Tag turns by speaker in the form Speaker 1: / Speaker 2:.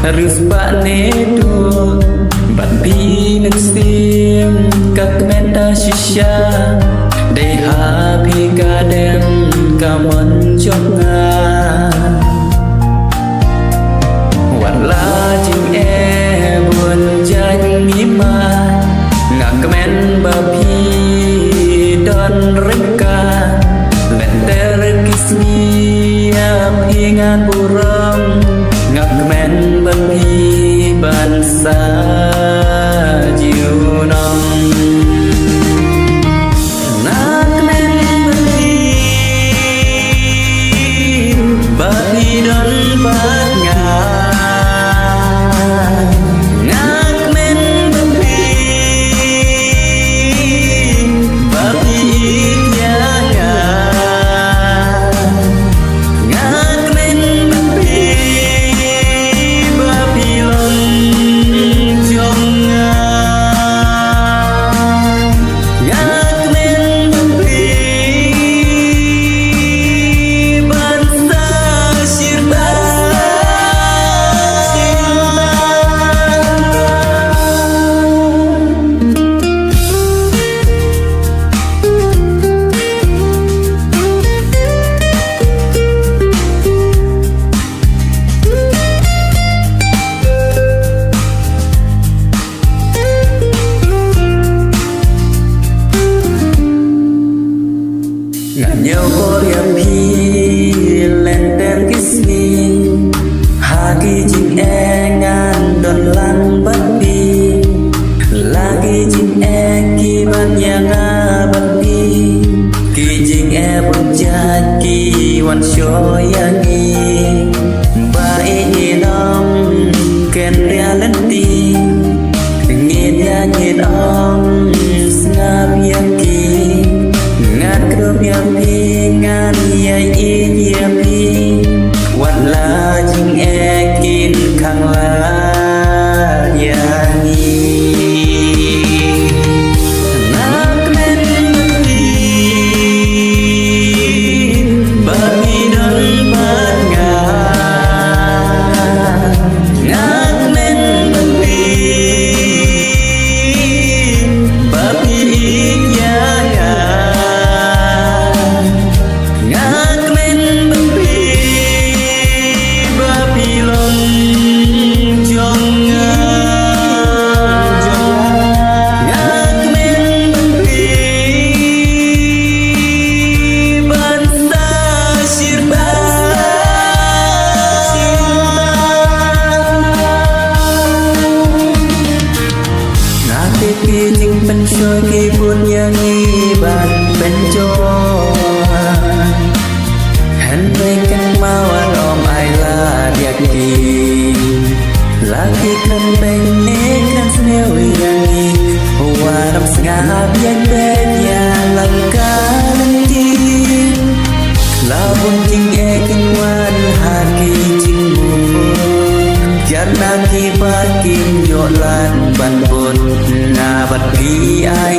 Speaker 1: Rus bạn nê đua bạn đi nâng xiêm các menta shisha để hạ phi ca đem ca mân chốc nga hoàn la chinh e buồn danh mí ma ngạc men ba phi don reka let der kismi phi ngan buram ngạc men ba phi ban sa chiều nong ngạc men ba phi don bát ngà ngạc men ba phi ya ya ngạc men ba phi lon chong nga ngạc men ba phi ban sa sirta ngàn nhau có điểm phi lên tên kismi hagi jing e ngan don lang bat pi lagi jing e ki ban yang bat pi ki jing e bun jat ki wan sho yangi ba e nom ken ria len ti ngin ya ngin om snap yang ki ngàn cơm yang pi ngàn yai in yang pi wat la jing e kin khang la yangi ngạc men ba phi don bát ngà ngạc men ba phi ya ya ngạc men ba phi lon chong nga ngạc men ban sa sirta ngạc ki jing pen choi ki bun yangi ban pen choi hen kan mawan om ai la diak ki lagi kan beng ne kan sneu yangi waram sngap yang ben ya langkan ki labun jing e kin wan haki jing bu jangan ki ba kim yo lan ban bun na bat pi ai